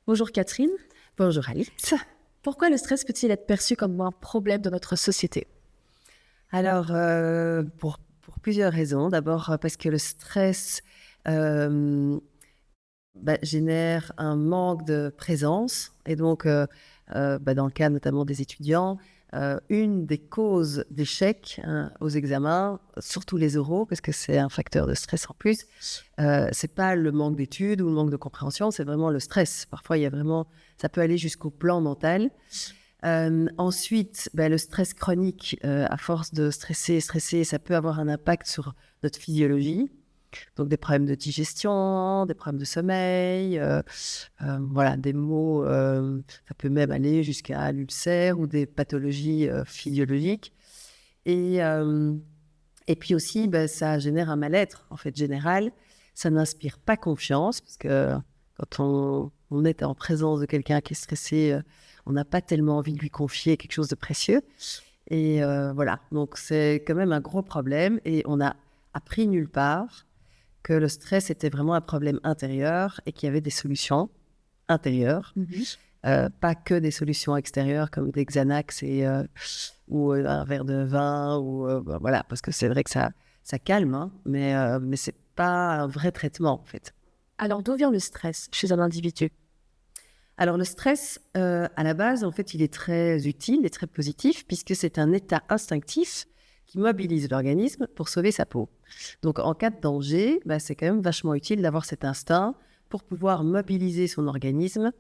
Bonjour Catherine. Bonjour Alice. Pourquoi le stress peut-il être perçu comme un problème dans notre société? Alors, pour plusieurs raisons. D'abord, parce que le stress génère un manque de présence. Et donc, dans le cas notamment des étudiants, une des causes d'échec aux examens, surtout les oraux, parce que c'est un facteur de stress en plus, c'est pas le manque d'études ou le manque de compréhension, c'est vraiment le stress. Parfois, ça peut aller jusqu'au plan mental. Ensuite, le stress chronique, à force de stresser, ça peut avoir un impact sur notre physiologie. Donc, des problèmes de digestion, des problèmes de sommeil, voilà, des maux, ça peut même aller jusqu'à l'ulcère ou des pathologies physiologiques. Et puis aussi, ça génère un mal-être, en fait, général. Ça n'inspire pas confiance, parce que quand on est en présence de quelqu'un qui est stressé, on n'a pas tellement envie de lui confier quelque chose de précieux. Et voilà, donc c'est quand même un gros problème. Et on a appris nulle part que le stress était vraiment un problème intérieur et qu'il y avait des solutions intérieures, pas que des solutions extérieures comme des Xanax ou un verre de vin, voilà, parce que c'est vrai que ça calme, hein, mais c'est pas un vrai traitement en fait. Alors d'où vient le stress chez un individu? Alors le stress, à la base, en fait, il est très utile et très positif puisque c'est un état instinctif qui mobilise l'organisme pour sauver sa peau. Donc en cas de danger, c'est quand même vachement utile d'avoir cet instinct pour pouvoir mobiliser son organisme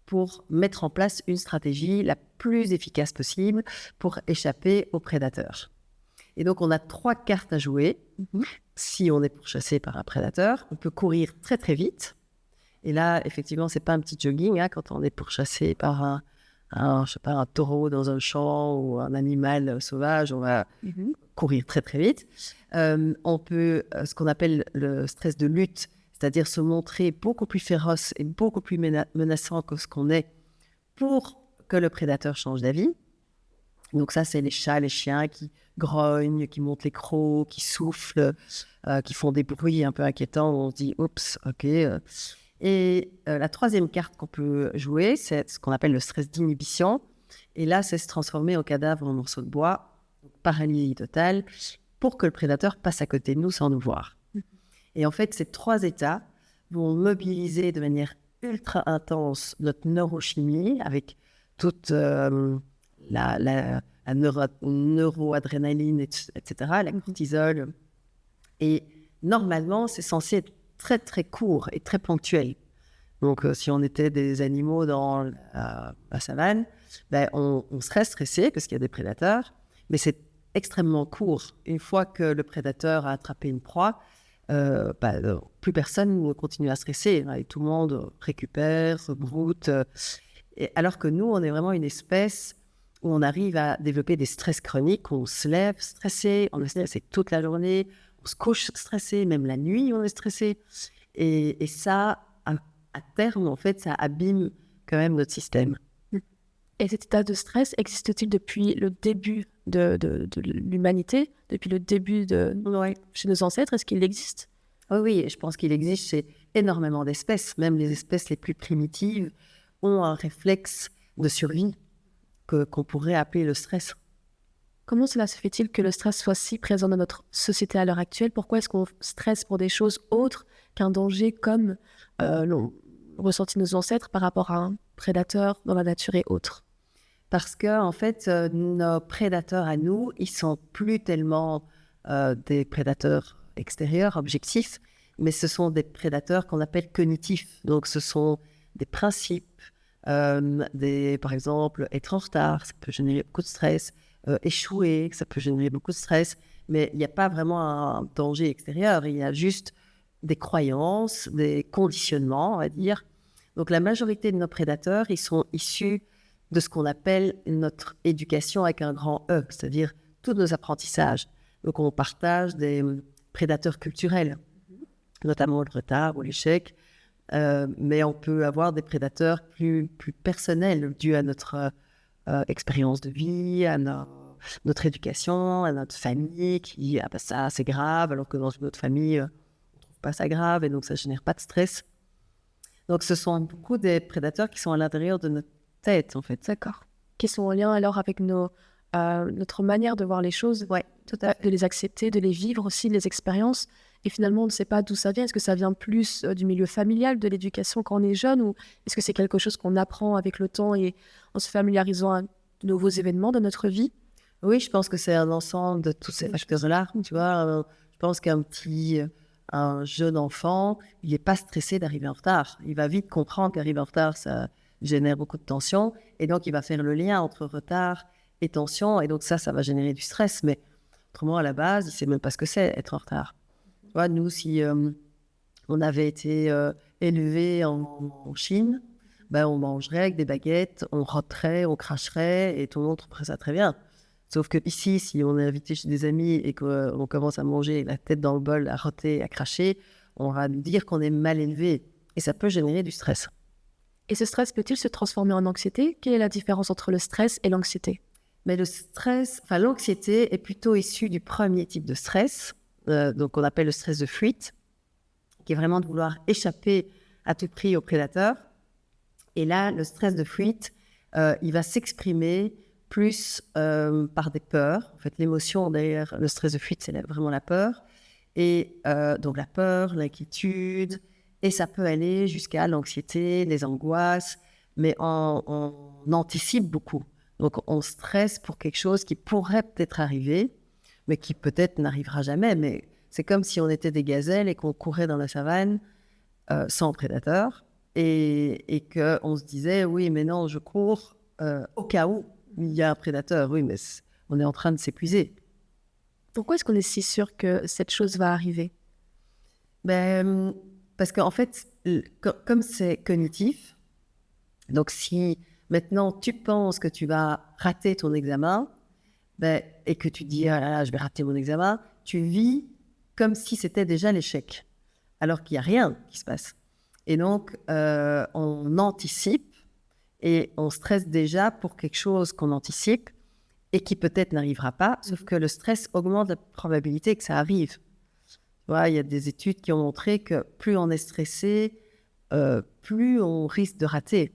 pour mettre en place une stratégie la plus efficace possible pour échapper aux prédateurs. Et donc on a 3 cartes à jouer. Si on est pourchassé par un prédateur, on peut courir très très vite. Et là, effectivement, c'est pas un petit jogging, hein, quand on est pourchassé par je sais pas, un taureau dans un champ ou un animal sauvage, on va courir très très vite. On peut, ce qu'on appelle le stress de lutte, c'est-à-dire se montrer beaucoup plus féroce et beaucoup plus menaçant que ce qu'on est pour que le prédateur change d'avis. Donc ça, c'est les chats, les chiens qui grognent, qui montent les crocs, qui soufflent, qui font des bruits un peu inquiétants où on se dit « Oups, ok ». Et la troisième carte qu'on peut jouer, c'est ce qu'on appelle le stress d'inhibition. Et là, c'est se transformer en cadavre en morceau de bois, paralysie totale, pour que le prédateur passe à côté de nous sans nous voir. Et en fait, ces 3 états vont mobiliser de manière ultra intense notre neurochimie avec toute la neuroadrénaline, etc., la cortisol. Et normalement, c'est censé être très, très court et très ponctuel. Donc, si on était des animaux dans la savane, on serait stressé parce qu'il y a des prédateurs, mais c'est extrêmement court. Une fois que le prédateur a attrapé une proie, plus personne ne continue à stresser, hein, et tout le monde récupère, se broute. Alors que nous, on est vraiment une espèce où on arrive à développer des stress chroniques. On se lève stressé, on est stressé toute la journée, on se couche stressé, même la nuit, on est stressé. Et ça, à terme, en fait, ça abîme quand même notre système. Et cet état de stress existe-t-il depuis le début de l'humanité, depuis le début chez nos ancêtres? Est-ce qu'il existe? Oui, je pense qu'il existe chez énormément d'espèces. Même les espèces les plus primitives ont un réflexe de survie qu'on pourrait appeler le stress. Comment cela se fait-il que le stress soit si présent dans notre société à l'heure actuelle? Pourquoi est-ce qu'on stresse pour des choses autres qu'un danger comme l'ont ressenti nos ancêtres par rapport à un prédateur dans la nature et autres? Parce que, en fait, nos prédateurs à nous, ils sont plus tellement des prédateurs extérieurs, objectifs, mais ce sont des prédateurs qu'on appelle cognitifs. Donc, ce sont des principes, par exemple, être en retard, ça peut générer beaucoup de stress, échouer, ça peut générer beaucoup de stress, mais il n'y a pas vraiment un danger extérieur, il y a juste des croyances, des conditionnements, on va dire. Donc, la majorité de nos prédateurs, ils sont issus de ce qu'on appelle notre éducation avec un grand E, c'est-à-dire tous nos apprentissages. Donc, on partage des prédateurs culturels, notamment le retard ou l'échec, mais on peut avoir des prédateurs plus personnels dus à notre expérience de vie, à notre éducation, à notre famille qui « Ah ça, c'est grave », alors que dans une autre famille, on ne trouve pas ça grave et donc ça ne génère pas de stress. Donc, ce sont beaucoup des prédateurs qui sont à l'intérieur de notre tête, en fait. D'accord. Qui sont en lien alors avec notre manière de voir les choses, Oui, tout à fait. de les accepter, de les vivre aussi, les expériences. Et finalement, on ne sait pas d'où ça vient. Est-ce que ça vient plus du milieu familial, de l'éducation quand on est jeune, ou est-ce que c'est quelque chose qu'on apprend avec le temps et en se familiarisant à de nouveaux événements de notre vie? Oui, je pense que c'est un ensemble de tous ces facteurs-là. Tu vois, je pense un jeune enfant, il n'est pas stressé d'arriver en retard. Il va vite comprendre qu'arriver en retard, ça génère beaucoup de tension. Et donc, il va faire le lien entre retard et tension. Et donc, ça va générer du stress. Mais autrement, à la base, il ne sait même pas ce que c'est être en retard. Tu vois, nous, si on avait été élevés en Chine, ben, on mangerait avec des baguettes, on roterait, on cracherait et tout le monde trouverait ça très bien. Sauf que ici, si on est invité chez des amis et qu'on commence à manger la tête dans le bol, à roter, à cracher, on va nous dire qu'on est mal élevé. Et ça peut générer du stress. Et ce stress peut-il se transformer en anxiété? Quelle est la différence entre le stress et l'anxiété? Mais l'anxiété est plutôt issue du premier type de stress, donc on appelle le stress de fuite, qui est vraiment de vouloir échapper à tout prix au prédateur. Et là, le stress de fuite, il va s'exprimer plus par des peurs. En fait, l'émotion derrière le stress de fuite, c'est vraiment la peur. Et donc la peur, l'inquiétude, et ça peut aller jusqu'à l'anxiété, les angoisses, mais on anticipe beaucoup. Donc on stresse pour quelque chose qui pourrait peut-être arriver, mais qui peut-être n'arrivera jamais. Mais c'est comme si on était des gazelles et qu'on courait dans la savane sans prédateur. Et qu'on se disait, oui, mais non, je cours au cas où il y a un prédateur. Oui, mais on est en train de s'épuiser. Pourquoi est-ce qu'on est si sûr que cette chose va arriver? Ben, parce qu'en fait, comme c'est cognitif, donc si maintenant tu penses que tu vas rater ton examen, ben, et que tu dis, ah là là, je vais rater mon examen, tu vis comme si c'était déjà l'échec, alors qu'il n'y a rien qui se passe. Et donc, on anticipe et on stresse déjà pour quelque chose qu'on anticipe et qui peut-être n'arrivera pas, sauf que le stress augmente la probabilité que ça arrive. Tu vois, il y a des études qui ont montré que plus on est stressé, plus on risque de rater.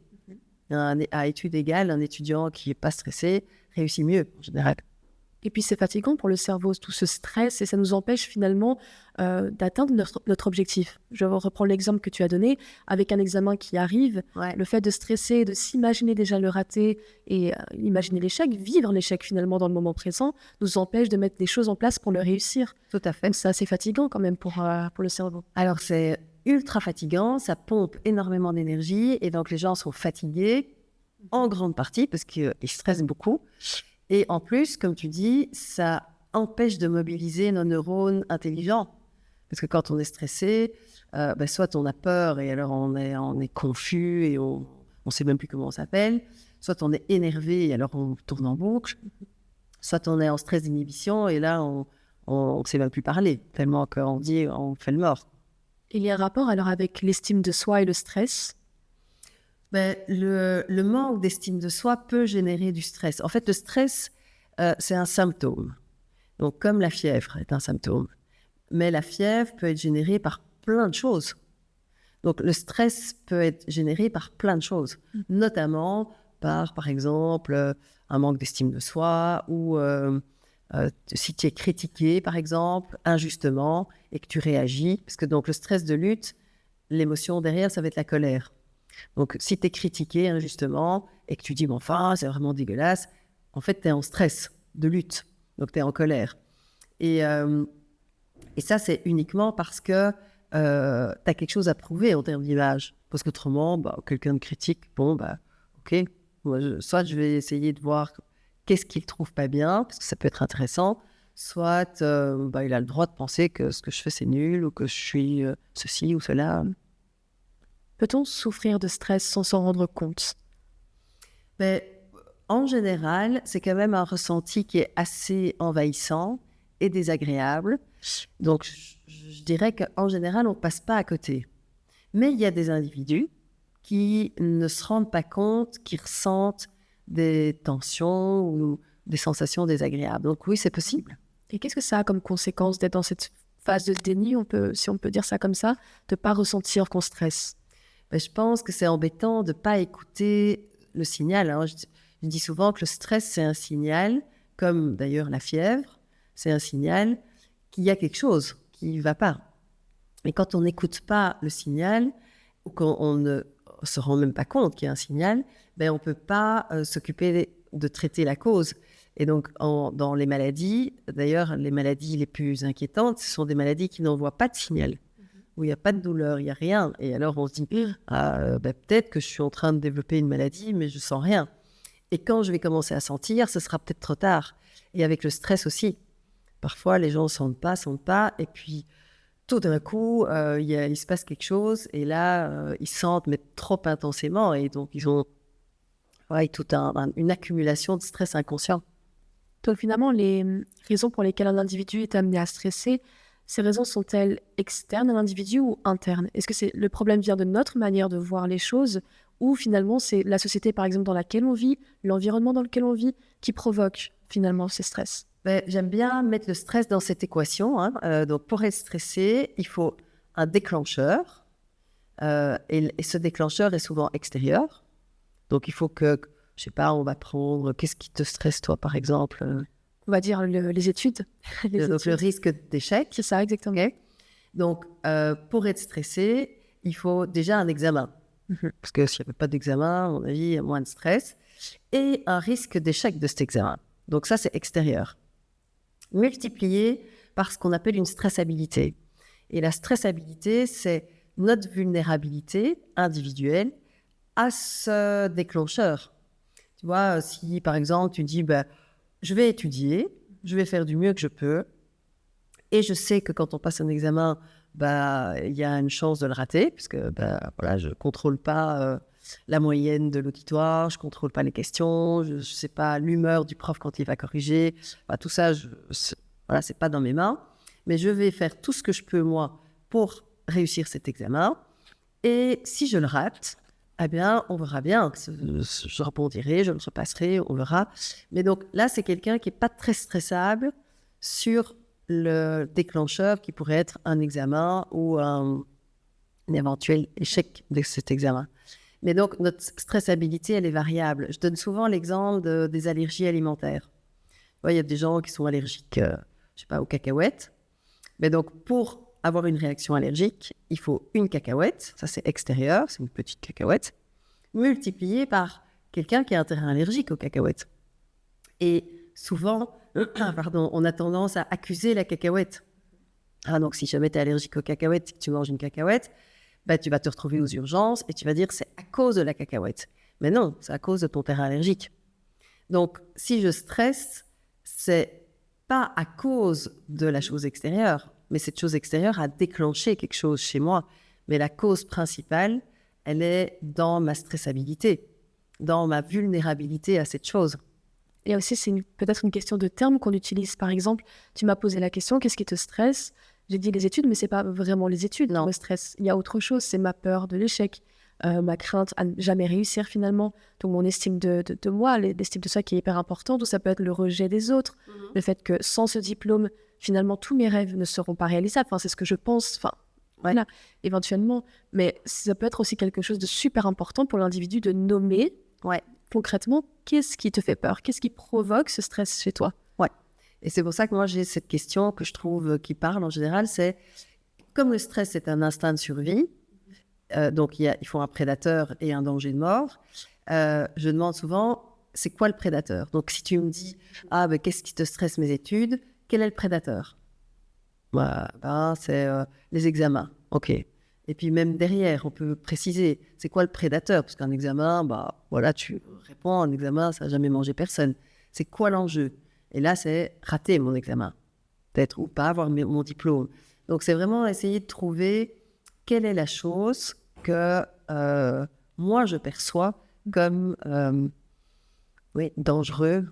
À étude égale, un étudiant qui n'est pas stressé réussit mieux en général. Et puis c'est fatigant pour le cerveau, tout ce stress, et ça nous empêche finalement d'atteindre notre objectif. Je reprends l'exemple que tu as donné, avec un examen qui arrive, Ouais. le fait de stresser, de s'imaginer déjà le rater et imaginer l'échec, vivre l'échec finalement dans le moment présent, nous empêche de mettre des choses en place pour le réussir. Tout à fait. Donc c'est assez fatigant quand même pour le cerveau. Alors, c'est ultra fatigant, ça pompe énormément d'énergie et donc les gens sont fatigués en grande partie parce qu'ils stressent beaucoup. Et en plus, comme tu dis, ça empêche de mobiliser nos neurones intelligents. Parce que quand on est stressé, soit on a peur et alors on est confus et on ne sait même plus comment on s'appelle. Soit on est énervé et alors on tourne en boucle. Soit on est en stress d'inhibition et là, on ne sait même plus parler, tellement qu'on dit on fait le mort. Il y a un rapport alors avec l'estime de soi et le stress. Ben, le manque d'estime de soi peut générer du stress. En fait, le stress, c'est un symptôme. Donc, comme la fièvre est un symptôme. Mais la fièvre peut être générée par plein de choses. Donc, le stress peut être généré par plein de choses, notamment par exemple, un manque d'estime de soi ou si tu es critiqué, par exemple, injustement et que tu réagis. Parce que donc, le stress de lutte, l'émotion derrière, ça va être la colère. Donc, si tu es critiqué injustement et que tu dis, bon, enfin, c'est vraiment dégueulasse, en fait, tu es en stress de lutte. Donc, tu es en colère. Et ça, c'est uniquement parce que tu as quelque chose à prouver en termes d'image. Parce qu'autrement, quelqu'un me critique, ok, soit je vais essayer de voir qu'est-ce qu'il trouve pas bien, parce que ça peut être intéressant, soit il a le droit de penser que ce que je fais, c'est nul, ou que je suis ceci ou cela. Peut-on souffrir de stress sans s'en rendre compte? Mais en général, c'est quand même un ressenti qui est assez envahissant et désagréable. Donc, je dirais qu'en général, on ne passe pas à côté. Mais il y a des individus qui ne se rendent pas compte, qui ressentent des tensions ou des sensations désagréables. Donc oui, c'est possible. Et qu'est-ce que ça a comme conséquence d'être dans cette phase de déni, si on peut dire ça comme ça, de ne pas ressentir qu'on stresse? Ben, je pense que c'est embêtant de ne pas écouter le signal, hein. Je dis souvent que le stress, c'est un signal, comme d'ailleurs la fièvre, c'est un signal qu'il y a quelque chose qui ne va pas. Mais quand on n'écoute pas le signal, ou qu'on ne se rend même pas compte qu'il y a un signal, ben on ne peut pas s'occuper de traiter la cause. Et donc, dans les maladies, d'ailleurs, les maladies les plus inquiétantes, ce sont des maladies qui n'envoient pas de signal, où il n'y a pas de douleur, il n'y a rien. Et alors, on se dit, peut-être que je suis en train de développer une maladie, mais je ne sens rien. Et quand je vais commencer à sentir, ce sera peut-être trop tard. Et avec le stress aussi. Parfois, les gens ne sentent pas, et puis tout d'un coup, il se passe quelque chose, et là, ils sentent, mais trop intensément, et donc ils ont toute une accumulation de stress inconscient. Donc finalement, les raisons pour lesquelles un individu est amené à stresser, ces raisons sont-elles externes à l'individu ou internes? Est-ce que le problème vient de notre manière de voir les choses ou finalement c'est la société par exemple dans laquelle on vit, l'environnement dans lequel on vit qui provoque finalement ces stress? J'aime bien mettre le stress dans cette équation, hein. Donc pour être stressé, il faut un déclencheur et ce déclencheur est souvent extérieur. Donc il faut que, je sais pas, on va prendre, qu'est-ce qui te stresse toi par exemple? On va dire les études. Donc le risque d'échec. C'est ça, exactement. Okay. Donc pour être stressé, il faut déjà un examen. Parce que s'il n'y avait pas d'examen, à mon avis, il y a moins de stress. Et un risque d'échec de cet examen. Donc ça, c'est extérieur. Multiplié par ce qu'on appelle une stressabilité. Et la stressabilité, c'est notre vulnérabilité individuelle à ce déclencheur. Tu vois, si par exemple, tu dis, je vais étudier, je vais faire du mieux que je peux, et je sais que quand on passe un examen, il y a une chance de le rater, parce que je ne contrôle pas la moyenne de l'auditoire, je ne contrôle pas les questions, je ne sais pas l'humeur du prof quand il va corriger. Tout ça, ce n'est pas dans mes mains. Mais je vais faire tout ce que je peux, moi, pour réussir cet examen. Et si je le rate, eh bien, on verra bien. Je rebondirai, je le repasserai, on verra. Mais donc là, c'est quelqu'un qui n'est pas très stressable sur le déclencheur qui pourrait être un examen ou un éventuel échec de cet examen. Mais donc, notre stressabilité, elle est variable. Je donne souvent l'exemple des allergies alimentaires. Il y a des gens qui sont allergiques, aux cacahuètes. Mais donc, pour avoir une réaction allergique, il faut une cacahuète, ça c'est extérieur, c'est une petite cacahuète, multipliée par quelqu'un qui a un terrain allergique aux cacahuètes. Et souvent, on a tendance à accuser la cacahuète. Donc, si jamais tu es allergique aux cacahuètes et que tu manges une cacahuète, tu vas te retrouver aux urgences et tu vas dire c'est à cause de la cacahuète. Mais non, c'est à cause de ton terrain allergique. Donc, si je stresse, c'est pas à cause de la chose extérieure, mais cette chose extérieure a déclenché quelque chose chez moi. Mais la cause principale, elle est dans ma stressabilité, dans ma vulnérabilité à cette chose. Et aussi, c'est peut-être une question de termes qu'on utilise. Par exemple, tu m'as posé la question, qu'est-ce qui te stresse? J'ai dit les études, mais c'est pas vraiment les études qui me stressent. Il y a autre chose, c'est ma peur de l'échec, ma crainte à ne jamais réussir finalement. Donc mon estime de moi, l'estime de soi qui est hyper importante, ou ça peut être le rejet des autres, le fait que sans ce diplôme, finalement, tous mes rêves ne seront pas réalisables. Enfin, c'est ce que je pense, voilà, éventuellement. Mais ça peut être aussi quelque chose de super important pour l'individu de nommer concrètement qu'est-ce qui te fait peur, qu'est-ce qui provoque ce stress chez toi. Et c'est pour ça que moi, j'ai cette question que je trouve qui parle en général, c'est comme le stress est un instinct de survie, donc il faut un prédateur et un danger de mort, je demande souvent, c'est quoi le prédateur? Donc si tu me dis, qu'est-ce qui te stresse mes études? Quel est le prédateur? C'est les examens, ok. Et puis même derrière, on peut préciser, c'est quoi le prédateur? Parce qu'un examen, tu réponds à un examen, ça n'a jamais mangé personne. C'est quoi l'enjeu? Et là, c'est rater mon examen, peut-être, ou pas avoir mon diplôme. Donc, c'est vraiment essayer de trouver quelle est la chose que moi, je perçois comme dangereux.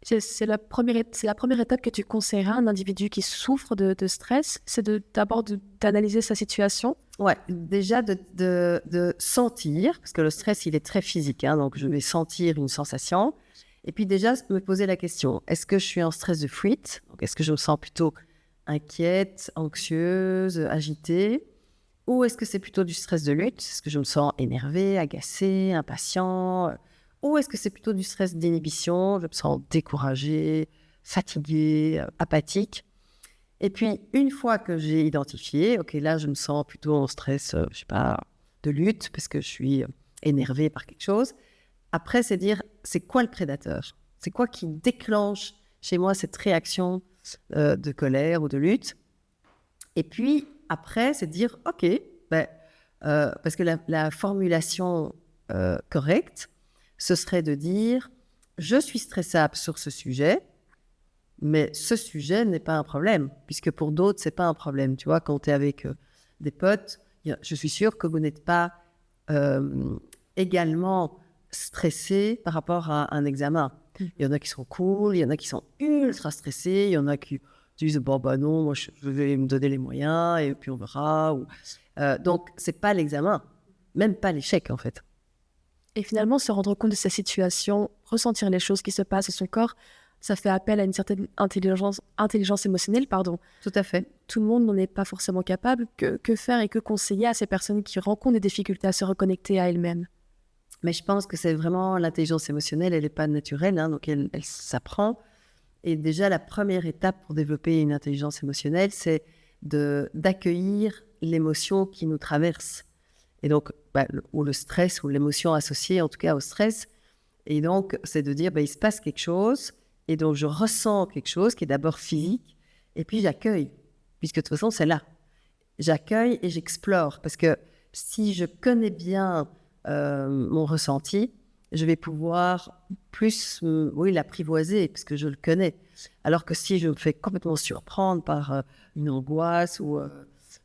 C'est la première étape que tu conseillerais à un individu qui souffre de stress, c'est d'abord d'analyser sa situation. Déjà de sentir, parce que le stress, il est très physique, donc je vais sentir une sensation. Et puis déjà, me poser la question, est-ce que je suis en stress de fuite? Donc, est-ce que je me sens plutôt inquiète, anxieuse, agitée? Ou est-ce que c'est plutôt du stress de lutte? Est-ce que je me sens énervé, agacé, impatient? Ou est-ce que c'est plutôt du stress d'inhibition? Je me sens découragé, fatigué, apathique. Et puis, une fois que j'ai identifié, OK, là, je me sens plutôt en stress, je sais pas, de lutte, parce que je suis énervé par quelque chose. Après, c'est dire, c'est quoi le prédateur? C'est quoi qui déclenche chez moi cette réaction de colère ou de lutte? Et puis, après, c'est de dire, OK, ben, parce que la formulation correcte, ce serait de dire, je suis stressable sur ce sujet, mais ce sujet n'est pas un problème, puisque pour d'autres, c'est pas un problème. Tu vois, quand tu es avec des potes, je suis sûre que vous n'êtes pas également stressé par rapport à un examen. Il y en a qui sont cool, il y en a qui sont ultra stressés, il y en a qui disent bon bah non, moi je vais me donner les moyens et puis on verra. Donc c'est pas l'examen, même pas l'échec en fait. Et finalement, se rendre compte de sa situation, ressentir les choses qui se passent dans son corps, ça fait appel à une certaine intelligence émotionnelle, pardon. Tout à fait. Tout le monde n'en est pas forcément capable. Que faire et que conseiller à ces personnes qui rencontrent des difficultés à se reconnecter à elles-mêmes? Mais je pense que c'est vraiment l'intelligence émotionnelle, elle n'est pas naturelle, hein, donc elle s'apprend. Et déjà, la première étape pour développer une intelligence émotionnelle, c'est d'accueillir l'émotion qui nous traverse. Et donc, ou le stress, ou l'émotion associée en tout cas au stress. Et donc, c'est de dire, il se passe quelque chose, et donc je ressens quelque chose qui est d'abord physique, et puis j'accueille, puisque de toute façon, c'est là. J'accueille et j'explore, parce que si je connais bien mon ressenti, je vais pouvoir plus l'apprivoiser, parce que je le connais. Alors que si je me fais complètement surprendre par une angoisse ou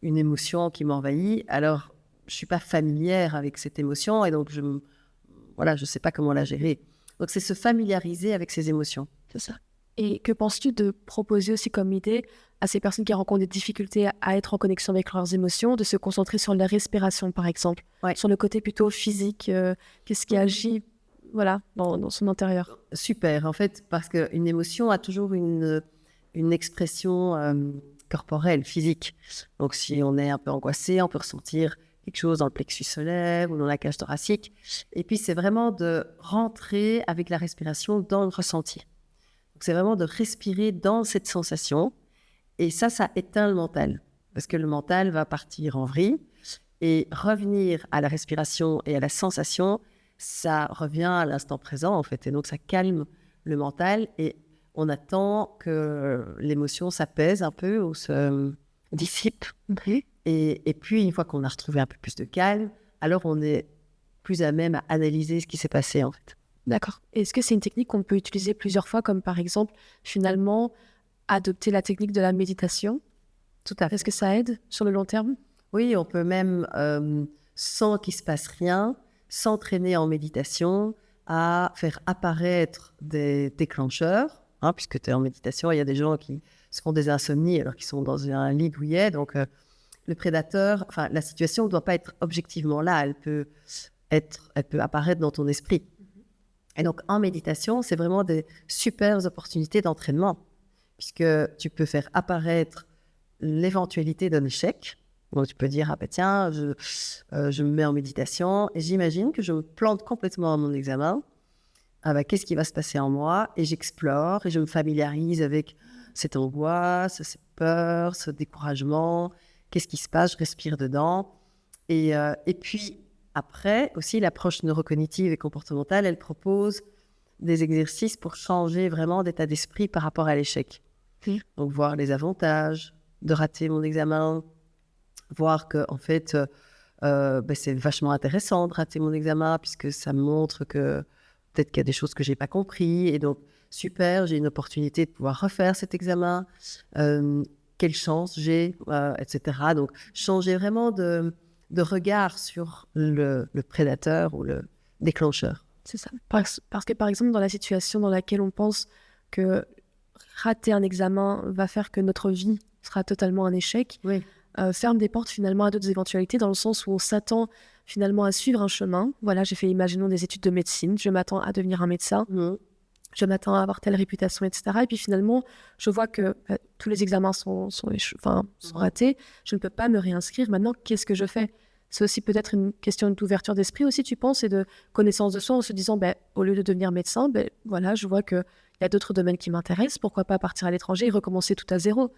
une émotion qui m'envahit, alors je ne suis pas familière avec cette émotion, et donc je ne sais pas comment la gérer. Donc, c'est se familiariser avec ses émotions. C'est ça. Et que penses-tu de proposer aussi comme idée à ces personnes qui rencontrent des difficultés à être en connexion avec leurs émotions, de se concentrer sur la respiration, par exemple, sur le côté plutôt physique, qu'est-ce qui agit dans son intérieur? Super, en fait, parce qu'une émotion a toujours une expression corporelle, physique. Donc, si on est un peu angoissé, on peut ressentir quelque chose dans le plexus solaire ou dans la cage thoracique. Et puis, c'est vraiment de rentrer avec la respiration dans le ressenti. Donc, c'est vraiment de respirer dans cette sensation. Et ça éteint le mental. Parce que le mental va partir en vrille. Et revenir à la respiration et à la sensation, ça revient à l'instant présent, en fait. Et donc, ça calme le mental. Et on attend que l'émotion s'apaise un peu ou se dissipe. Et puis, une fois qu'on a retrouvé un peu plus de calme, alors on est plus à même à analyser ce qui s'est passé, en fait. D'accord. Est-ce que c'est une technique qu'on peut utiliser plusieurs fois, comme par exemple, finalement, adopter la technique de la méditation? Tout à fait. Est-ce que ça aide sur le long terme? Oui, on peut même, sans qu'il se passe rien, s'entraîner en méditation à faire apparaître des déclencheurs, puisque tu es en méditation. Il y a des gens qui se font des insomnies alors qu'ils sont dans un lit douillet, donc... le prédateur, la situation ne doit pas être objectivement là, elle peut apparaître dans ton esprit. Et donc, en méditation, c'est vraiment des super opportunités d'entraînement, puisque tu peux faire apparaître l'éventualité d'un échec. Donc, tu peux dire, tiens, je me mets en méditation et j'imagine que je me plante complètement à mon examen. Qu'est-ce qui va se passer en moi? Et j'explore et je me familiarise avec cette angoisse, cette peur, ce découragement. Qu'est-ce qui se passe? Je respire dedans. Et puis, après, aussi, l'approche neurocognitive et comportementale, elle propose des exercices pour changer vraiment d'état d'esprit par rapport à l'échec. Donc, voir les avantages de rater mon examen, voir que, en fait, c'est vachement intéressant de rater mon examen, puisque ça me montre que peut-être qu'il y a des choses que je n'ai pas compris. Et donc, super, j'ai une opportunité de pouvoir refaire cet examen. Quelle chance j'ai, etc. Donc, changer vraiment de regard sur le prédateur ou le déclencheur. C'est ça. Parce que, par exemple, dans la situation dans laquelle on pense que rater un examen va faire que notre vie sera totalement un échec, ferme des portes finalement à d'autres éventualités, dans le sens où on s'attend finalement à suivre un chemin. Voilà, j'ai fait, imaginons, des études de médecine, je m'attends à devenir un médecin. je m'attends à avoir telle réputation, etc. Et puis finalement, je vois que tous les examens sont ratés. Je ne peux pas me réinscrire. Maintenant, qu'est-ce que je fais? C'est aussi peut-être une question d'ouverture d'esprit aussi, tu penses, et de connaissance de soi en se disant, au lieu de devenir médecin, voilà, je vois qu'il y a d'autres domaines qui m'intéressent. Pourquoi pas partir à l'étranger et recommencer tout à zéro?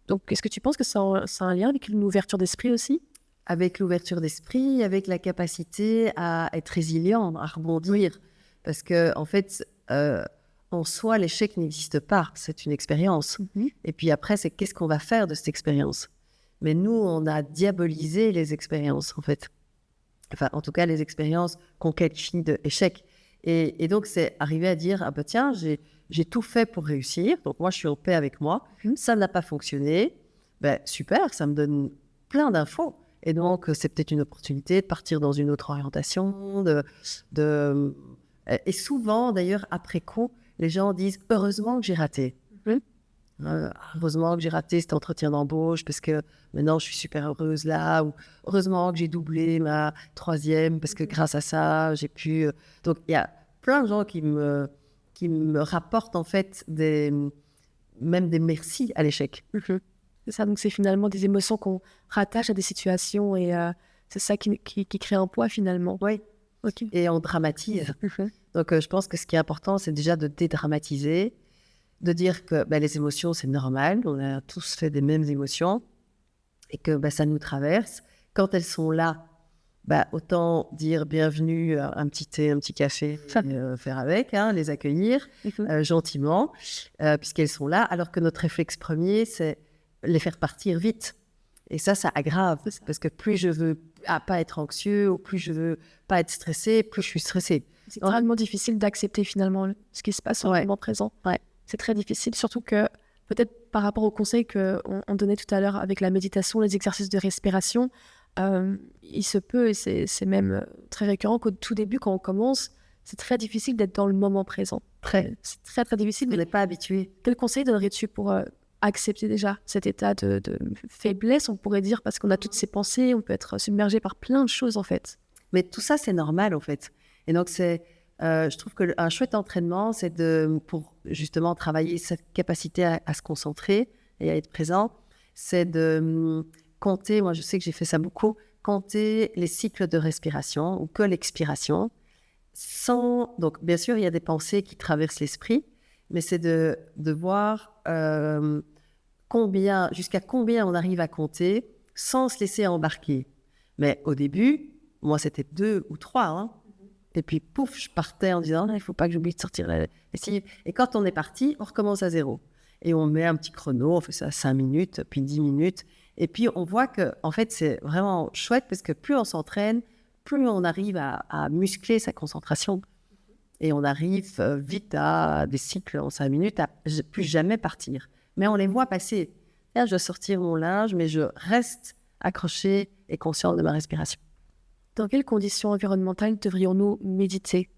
Donc, est-ce que tu penses que ça a un lien avec une ouverture d'esprit aussi? Avec l'ouverture d'esprit, avec la capacité à être résilient, à rebondir. Parce que, en fait, en soi, l'échec n'existe pas. C'est une expérience. Et puis après, c'est qu'est-ce qu'on va faire de cette expérience? Mais nous, on a diabolisé les expériences, en fait. Enfin, en tout cas, les expériences qu'on qualifie d'échecs. Et donc, c'est arriver à dire, ah ben tiens, j'ai tout fait pour réussir. Donc, moi, je suis en paix avec moi. Ça n'a pas fonctionné. Ben, super, ça me donne plein d'infos. Et donc, c'est peut-être une opportunité de partir dans une autre orientation. Et souvent, d'ailleurs, après coup, les gens disent « Heureusement que j'ai raté. Heureusement que j'ai raté cet entretien d'embauche parce que maintenant, je suis super heureuse là. » Ou « Heureusement que j'ai doublé ma 3e parce que grâce à ça, j'ai pu... » Donc, il y a plein de gens qui me rapportent en fait même des merci à l'échec. C'est ça, donc c'est finalement des émotions qu'on rattache à des situations et c'est ça qui crée un poids finalement. Oui, et on dramatise. Donc je pense que ce qui est important, c'est déjà de dédramatiser, de dire que les émotions, c'est normal, on a tous fait des mêmes émotions et que ça nous traverse. Quand elles sont là, autant dire bienvenue, un petit thé, un petit café, faire avec, les accueillir gentiment, puisqu'elles sont là, alors que notre réflexe premier, c'est les faire partir vite. Et ça aggrave, parce que plus je veux pas être anxieux, ou plus je veux pas être stressé, plus je suis stressée. C'est vraiment difficile d'accepter finalement ce qui se passe au moment présent. C'est très difficile, surtout que peut-être par rapport aux conseils qu'on donnait tout à l'heure avec la méditation, les exercices de respiration, il se peut, et c'est même très récurrent qu'au tout début, quand on commence, c'est très difficile d'être dans le moment présent. C'est très, très difficile. On n'est pas habitué. Quel conseil donnerais-tu pour accepter déjà cet état de faiblesse, on pourrait dire, parce qu'on a toutes ces pensées, on peut être submergé par plein de choses en fait. Mais tout ça, c'est normal en fait. Et donc, je trouve qu'un chouette entraînement, c'est pour justement travailler cette capacité à se concentrer et à être présent, c'est de compter, moi je sais que j'ai fait ça beaucoup, compter les cycles de respiration ou que l'expiration, donc bien sûr, il y a des pensées qui traversent l'esprit, mais c'est de voir jusqu'à combien on arrive à compter sans se laisser embarquer. Mais au début, moi, c'était 2 ou 3. Et puis, pouf, je partais en disant, il ne faut pas que j'oublie de sortir la lessive. Et quand on est parti, on recommence à 0. Et on met un petit chrono, on fait ça 5 minutes, puis 10 minutes. Et puis, on voit que, en fait, c'est vraiment chouette parce que plus on s'entraîne, plus on arrive à muscler sa concentration. Et on arrive vite à des cycles en 5 minutes, à plus jamais partir. Mais on les voit passer. Là, je dois sortir mon linge, mais je reste accrochée et consciente de ma respiration. Dans quelles conditions environnementales devrions-nous méditer?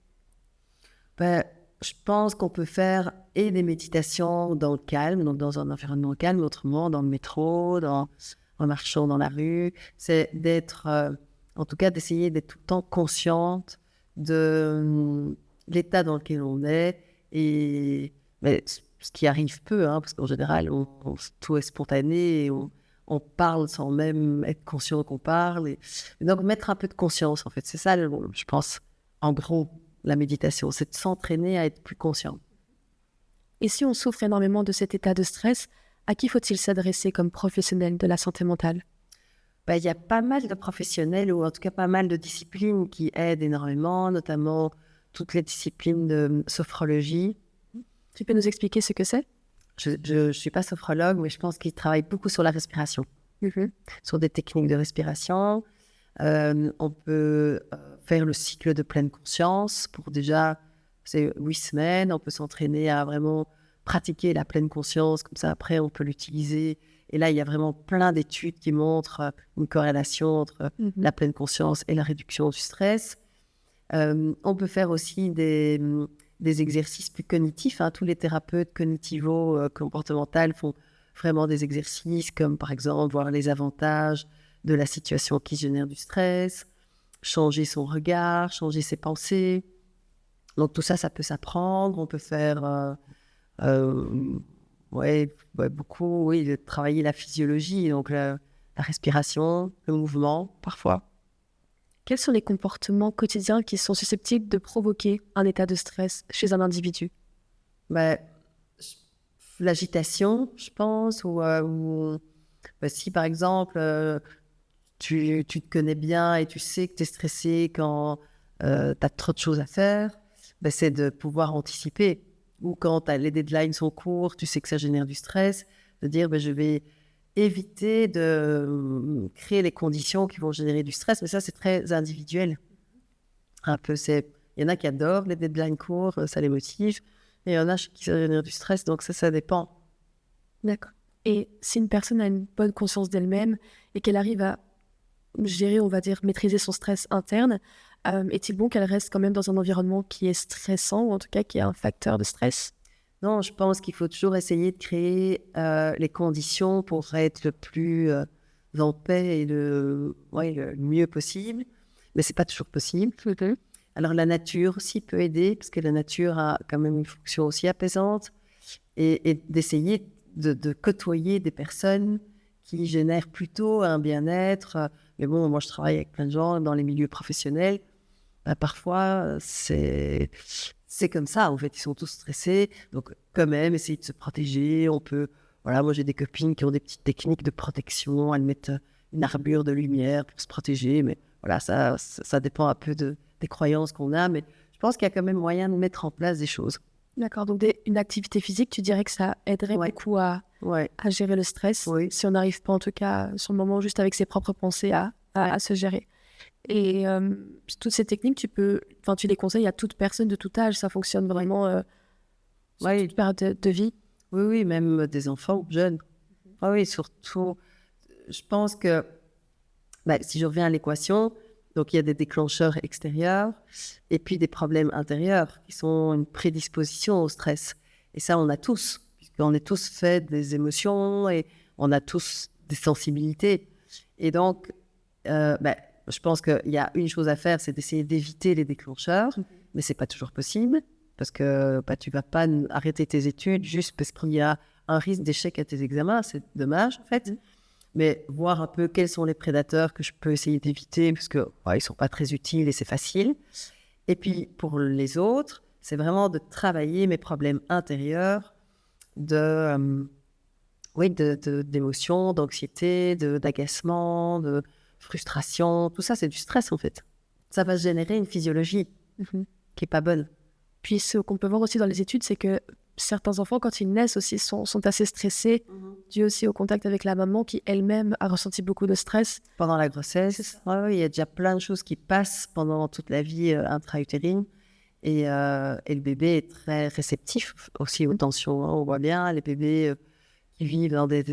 Je pense qu'on peut faire des méditations dans le calme, donc dans un environnement calme, autrement dans le métro, en marchant dans la rue. C'est d'être, en tout cas, d'essayer d'être tout le temps consciente de l'état dans lequel on est. Mais ce qui arrive peu, parce qu'en général, tout est spontané et on parle sans même être conscient qu'on parle. Et donc, mettre un peu de conscience, en fait. C'est ça, je pense, en gros, la méditation. C'est de s'entraîner à être plus conscient. Et si on souffre énormément de cet état de stress, à qui faut-il s'adresser comme professionnel de la santé mentale? Il y a pas mal de professionnels, ou en tout cas pas mal de disciplines qui aident énormément, notamment toutes les disciplines de sophrologie. Tu peux nous expliquer ce que c'est? Je ne suis pas sophrologue, mais je pense qu'ils travaillent beaucoup sur la respiration, sur des techniques de respiration. On peut faire le cycle de pleine conscience pour déjà, c'est 8 semaines. On peut s'entraîner à vraiment pratiquer la pleine conscience. Comme ça, après, on peut l'utiliser. Et là, il y a vraiment plein d'études qui montrent une corrélation entre la pleine conscience et la réduction du stress. On peut faire aussi des exercices plus cognitifs. Tous les thérapeutes cognitivo-comportementaux font vraiment des exercices comme, par exemple, voir les avantages de la situation qui génère du stress, changer son regard, changer ses pensées. Donc tout ça, ça peut s'apprendre. On peut faire beaucoup, oui, de travailler la physiologie, donc la respiration, le mouvement, parfois. Quels sont les comportements quotidiens qui sont susceptibles de provoquer un état de stress chez un individu? Bah, l'agitation, je pense, ou si par exemple tu te connais bien et tu sais que tu es stressé quand tu as trop de choses à faire, c'est de pouvoir anticiper. Ou quand les deadlines sont courts, tu sais que ça génère du stress, de dire je vais éviter de créer les conditions qui vont générer du stress. Mais ça, c'est très individuel. Un peu, il y en a qui adorent les deadlines courts, ça les motive. Et il y en a qui ça génère du stress, donc ça dépend. D'accord. Et si une personne a une bonne conscience d'elle-même et qu'elle arrive à gérer, on va dire, maîtriser son stress interne, est-il bon qu'elle reste quand même dans un environnement qui est stressant, ou en tout cas qui est un facteur de stress? Non, je pense qu'il faut toujours essayer de créer les conditions pour être le plus en paix et le mieux possible. Mais ce n'est pas toujours possible. Alors la nature aussi peut aider, parce que la nature a quand même une fonction aussi apaisante, et d'essayer de côtoyer des personnes qui génèrent plutôt un bien-être. Mais bon, moi je travaille avec plein de gens dans les milieux professionnels. Parfois, c'est comme ça, en fait, ils sont tous stressés. Donc, quand même, essayer de se protéger. On peut, voilà, moi j'ai des copines qui ont des petites techniques de protection. Elles mettent une armure de lumière pour se protéger. Mais voilà, ça dépend un peu des croyances qu'on a. Mais je pense qu'il y a quand même moyen de mettre en place des choses. D'accord, donc une activité physique, tu dirais que ça aiderait beaucoup à gérer le stress, si on n'arrive pas en tout cas sur le moment juste avec ses propres pensées à se gérer. Et toutes ces techniques, tu les conseilles à toute personne de tout âge, ça fonctionne vraiment sur toute période de vie? Oui, même des enfants jeunes. Oui, surtout, je pense que si je reviens à l'équation, donc il y a des déclencheurs extérieurs et puis des problèmes intérieurs qui sont une prédisposition au stress. Et ça, on a tous, puisqu'on est tous faits des émotions et on a tous des sensibilités. Et donc, je pense qu'il y a une chose à faire, c'est d'essayer d'éviter les déclencheurs, mais ce n'est pas toujours possible, parce que tu ne vas pas arrêter tes études juste parce qu'il y a un risque d'échec à tes examens, c'est dommage en fait. Mais voir un peu quels sont les prédateurs que je peux essayer d'éviter, parce qu'ils ne sont pas très utiles et c'est facile. Et puis pour les autres, c'est vraiment de travailler mes problèmes intérieurs d'émotions, d'anxiété, d'agacement, de frustration. Tout ça, c'est du stress en fait. Ça va générer une physiologie qui n'est pas bonne. Puis ce qu'on peut voir aussi dans les études, c'est que certains enfants, quand ils naissent aussi, sont assez stressés, dû aussi au contact avec la maman qui elle-même a ressenti beaucoup de stress. Pendant la grossesse, il y a déjà plein de choses qui passent pendant toute la vie intra-utérine. Et le bébé est très réceptif aussi aux tensions. On voit bien les bébés qui vivent dans des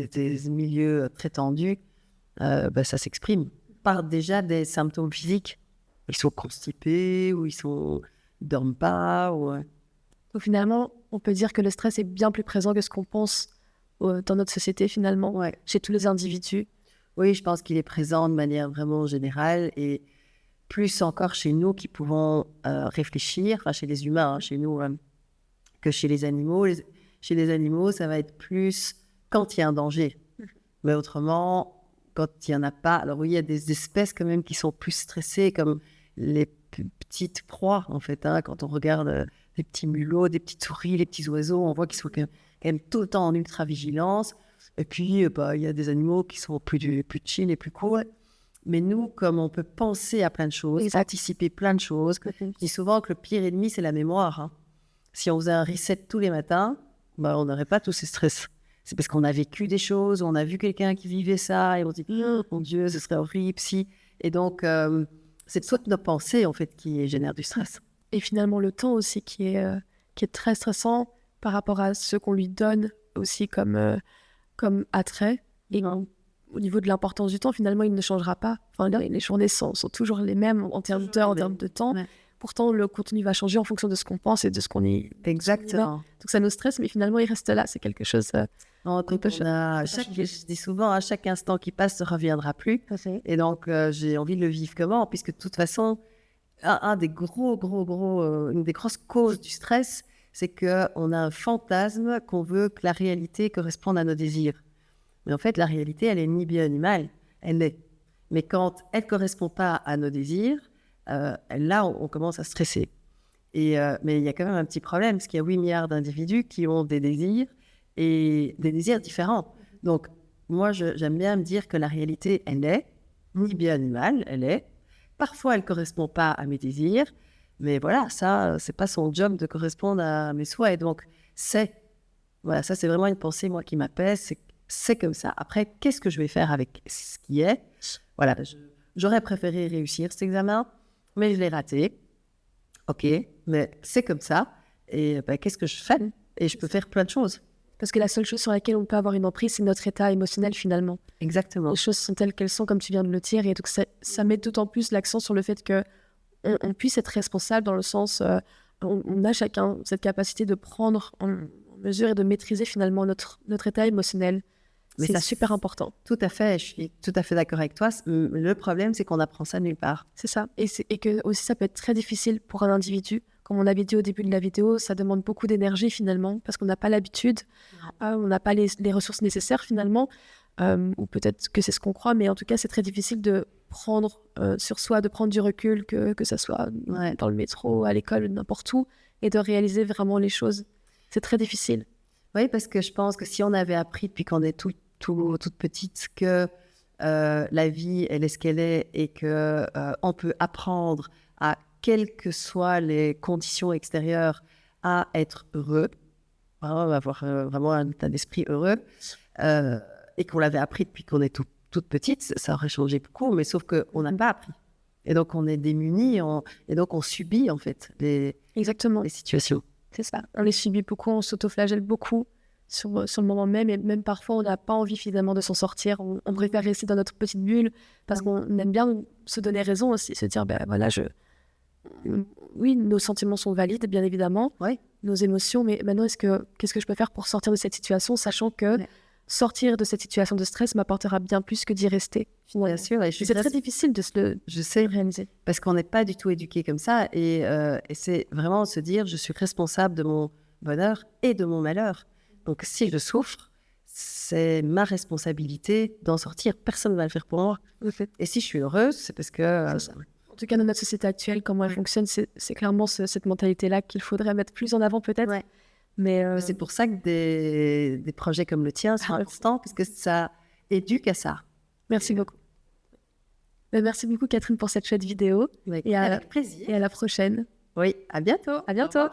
milieux très tendus, ça s'exprime par déjà des symptômes physiques. Ils sont constipés ou ils ne dorment pas. Donc finalement, on peut dire que le stress est bien plus présent que ce qu'on pense dans notre société finalement, chez tous les individus. Oui, je pense qu'il est présent de manière vraiment générale et plus encore chez nous qui pouvons réfléchir, enfin chez les humains, chez nous, que chez les animaux. Chez les animaux, ça va être plus quand il y a un danger. Mais autrement, quand il n'y en a pas, alors oui, il y a des espèces quand même qui sont plus stressées, comme les petites proies, en fait. Quand on regarde des petits mulots, des petites souris, les petits oiseaux, on voit qu'ils sont quand même tout le temps en ultra-vigilance. Et puis, il y a des animaux qui sont plus chill et plus cool. Mais nous, comme on peut penser à plein de choses, anticiper plein de choses, je dis souvent que le pire ennemi, c'est la mémoire. Si on faisait un reset tous les matins, on n'aurait pas tous ces stress. C'est parce qu'on a vécu des choses, on a vu quelqu'un qui vivait ça, et on se dit, oh, mon Dieu, ce serait horrible, si. Et donc, c'est soit nos pensées, en fait, qui génèrent du stress. Et finalement, le temps aussi qui est très stressant par rapport à ce qu'on lui donne aussi comme attrait. Et au niveau de l'importance du temps, finalement, il ne changera pas. Enfin, les journées sont toujours les mêmes en termes d'heures, en termes de temps. Ouais. Pourtant, le contenu va changer en fonction de ce qu'on pense et de ce qu'on y... Exactement. Donc, ça nous stresse, mais finalement, il reste là. C'est quelque chose... je dis souvent, à chaque instant qui passe ne reviendra plus. Et donc, j'ai envie de le vivre comment? Puisque de toute façon, un des une des grosses causes du stress, c'est qu'on a un fantasme qu'on veut que la réalité corresponde à nos désirs. Mais en fait, la réalité, elle est ni bien ni mal, elle est. Mais quand elle ne correspond pas à nos désirs, là, on commence à stresser. Mais il y a quand même un petit problème, parce qu'il y a 8 milliards d'individus qui ont des désirs, et des désirs différents. Donc, moi, j'aime bien me dire que la réalité, elle est, ni bien ni mal, elle est. Parfois, elle ne correspond pas à mes désirs, mais voilà, ça, c'est pas son job de correspondre à mes souhaits. Et donc, voilà, ça, c'est vraiment une pensée, moi, qui m'apaise, c'est comme ça. Après, qu'est-ce que je vais faire avec ce qui est? Voilà, j'aurais préféré réussir cet examen, mais je l'ai raté. Ok, mais c'est comme ça. Et qu'est-ce que je fais? Et je peux faire plein de choses. Parce que la seule chose sur laquelle on peut avoir une emprise, c'est notre état émotionnel finalement. Exactement. Les choses sont telles qu'elles sont, comme tu viens de le dire, et donc ça met d'autant plus l'accent sur le fait qu'on puisse être responsable dans le sens, on a chacun cette capacité de prendre en mesure et de maîtriser finalement notre état émotionnel. Mais c'est super important. Tout à fait, je suis tout à fait d'accord avec toi. Le problème, c'est qu'on apprend ça nulle part. C'est ça. Et que aussi, ça peut être très difficile pour un individu. Comme on avait dit au début de la vidéo, ça demande beaucoup d'énergie finalement, parce qu'on n'a pas l'habitude, on n'a pas les ressources nécessaires finalement, ou peut-être que c'est ce qu'on croit, mais en tout cas, c'est très difficile de prendre sur soi, de prendre du recul, que ça soit dans le métro, à l'école, n'importe où, et de réaliser vraiment les choses. C'est très difficile. Oui, parce que je pense que si on avait appris depuis qu'on est toute petite que la vie, elle est ce qu'elle est, et qu'on peut apprendre à, quelles que soient les conditions extérieures, à être heureux, avoir vraiment un état d'esprit heureux, et qu'on l'avait appris depuis qu'on est toute petite, ça aurait changé beaucoup, mais sauf qu'on n'a pas appris. Et donc, on est démunis, et donc on subit en fait Exactement. les situations. C'est ça. On les subit beaucoup, on s'autoflagelle beaucoup sur le moment même, et même parfois on n'a pas envie finalement de s'en sortir. On préfère rester dans notre petite bulle parce qu'on aime bien se donner raison aussi, se dire voilà, oui, nos sentiments sont valides, bien évidemment, nos émotions, mais maintenant qu'est-ce que je peux faire pour sortir de cette situation, sachant que sortir de cette situation de stress m'apportera bien plus que d'y rester. Bien sûr, et c'est très difficile de se le réaliser. Parce qu'on n'est pas du tout éduqué comme ça, et c'est vraiment se dire, je suis responsable de mon bonheur et de mon malheur. Donc si je souffre, c'est ma responsabilité d'en sortir. Personne ne va le faire pour moi. Et si je suis heureuse, c'est parce que... En tout cas, dans notre société actuelle, comment elle fonctionne, c'est clairement cette mentalité-là qu'il faudrait mettre plus en avant peut-être. Mais c'est pour ça que des projets comme le tien sont importants, parce que ça éduque à ça. Merci beaucoup. Merci beaucoup, Catherine, pour cette chouette vidéo. Avec plaisir. Et à la prochaine. Oui, à bientôt. À bientôt.